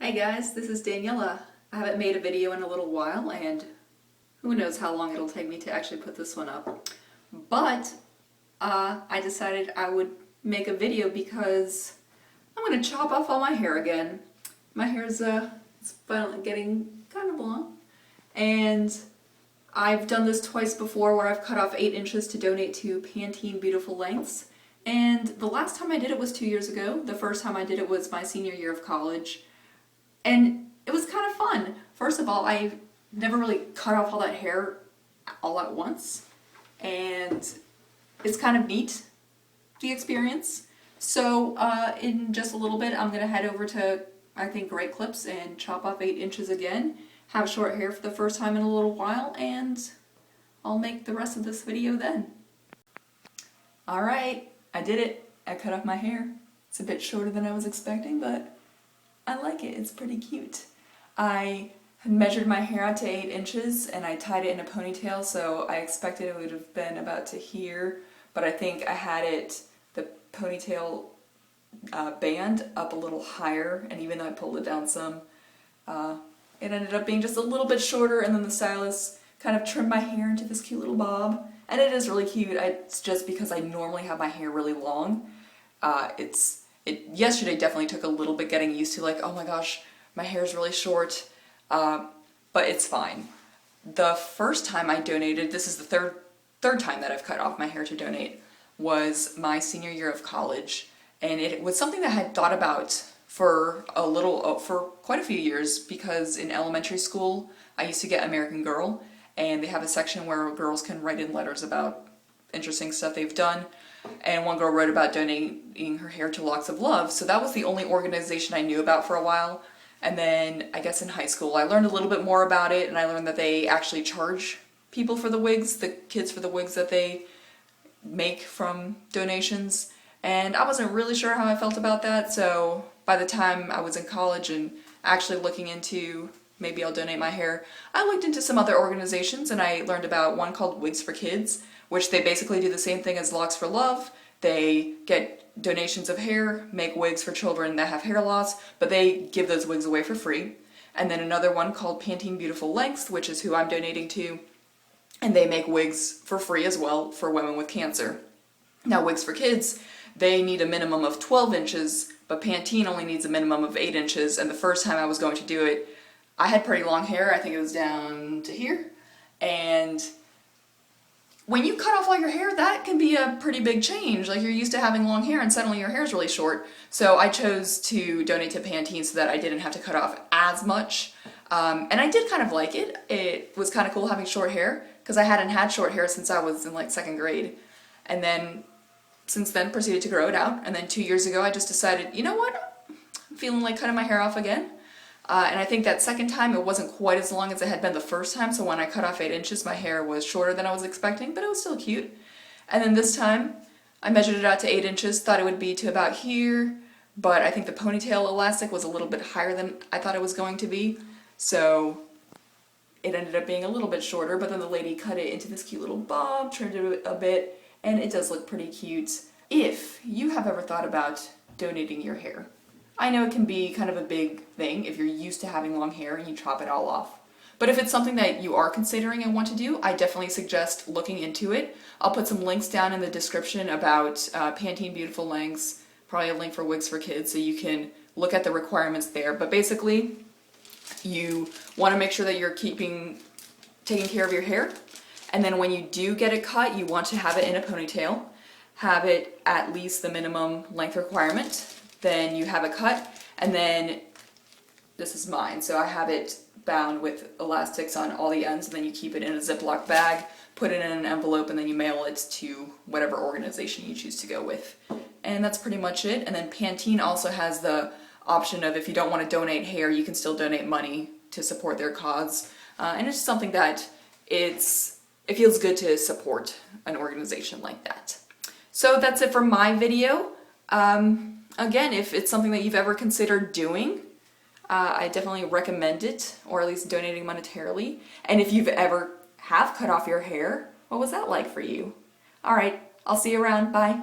Hey guys, this is Daniela. I haven't made a video in a little while and who knows how long it'll take me to actually put this one up. But I decided I would make a video because I'm going to chop off all my hair again. My hair is it's finally getting kind of long. And I've done this twice before where I've cut off 8 inches to donate to Pantene Beautiful Lengths. And the last time I did it was 2 years ago. The first time I did it was my senior year of college. And it was kind of fun. First of all, I never really cut off all that hair all at once. And it's kind of neat, the experience. So in just a little bit, I'm going to head over to, I think, Great Clips and chop off 8 inches again. Have short hair for the first time in a little while, and I'll make the rest of this video then. Alright, I did it. I cut off my hair. It's a bit shorter than I was expecting, but I like it. It's pretty cute. I had measured my hair out to 8 inches and I tied it in a ponytail, so I expected it would have been about to here, but I think I had it, the ponytail band up a little higher, and even though I pulled it down some, it ended up being just a little bit shorter, and then the stylist kind of trimmed my hair into this cute little bob. And it is really cute. It's just because I normally have my hair really long. Yesterday definitely took a little bit getting used to, like, oh my gosh, my hair is really short, but it's fine. The first time I donated, this is the third time that I've cut off my hair to donate, was my senior year of college, and it was something that I had thought about for quite a few years, because in elementary school I used to get American Girl, and they have a section where girls can write in letters about interesting stuff they've done. And one girl wrote about donating her hair to Locks of Love, so that was the only organization I knew about for a while. And then I guess in high school I learned a little bit more about it, and I learned that they actually charge people for the wigs, the kids for the wigs that they make from donations. And I wasn't really sure how I felt about that, so by the time I was in college and actually looking into maybe I'll donate my hair, I looked into some other organizations, and I learned about one called Wigs for Kids, which they basically do the same thing as Locks for Love. They get donations of hair, make wigs for children that have hair loss, but they give those wigs away for free. And then another one called Pantene Beautiful Lengths, which is who I'm donating to, and they make wigs for free as well for women with cancer. Now, Wigs for Kids, they need a minimum of 12 inches, but Pantene only needs a minimum of 8 inches, and the first time I was going to do it, I had pretty long hair. I think it was down to here, and when you cut off all your hair, that can be a pretty big change. Like, you're used to having long hair and suddenly your hair is really short. So I chose to donate to Pantene so that I didn't have to cut off as much. And I did kind of like it. It was kind of cool having short hair, because I hadn't had short hair since I was in like 2nd grade. And then since then proceeded to grow it out. And then 2 years ago I just decided, you know what? I'm feeling like cutting my hair off again. And I think that second time it wasn't quite as long as it had been the first time, so when I cut off 8 inches my hair was shorter than I was expecting, but it was still cute. And then this time I measured it out to 8 inches, thought it would be to about here, but I think the ponytail elastic was a little bit higher than I thought it was going to be, so it ended up being a little bit shorter, but then the lady cut it into this cute little bob, trimmed it a bit, and it does look pretty cute. If you have ever thought about donating your hair, I know it can be kind of a big thing if you're used to having long hair and you chop it all off. But if it's something that you are considering and want to do, I definitely suggest looking into it. I'll put some links down in the description about Pantene Beautiful Lengths, probably a link for Wigs for Kids, so you can look at the requirements there. But basically, you want to make sure that you're taking care of your hair, and then when you do get it cut, you want to have it in a ponytail, have it at least the minimum length requirement. Then you have it cut, and then this is mine, so I have it bound with elastics on all the ends, and then you keep it in a Ziploc bag, put it in an envelope, and then you mail it to whatever organization you choose to go with. And that's pretty much it. And then Pantene also has the option of, if you don't want to donate hair, you can still donate money to support their cause. And it's something that it feels good to support an organization like that. So that's it for my video. Again, if it's something that you've ever considered doing, I definitely recommend it, or at least donating monetarily. And if you've ever cut off your hair, what was that like for you? Alright, I'll see you around. Bye.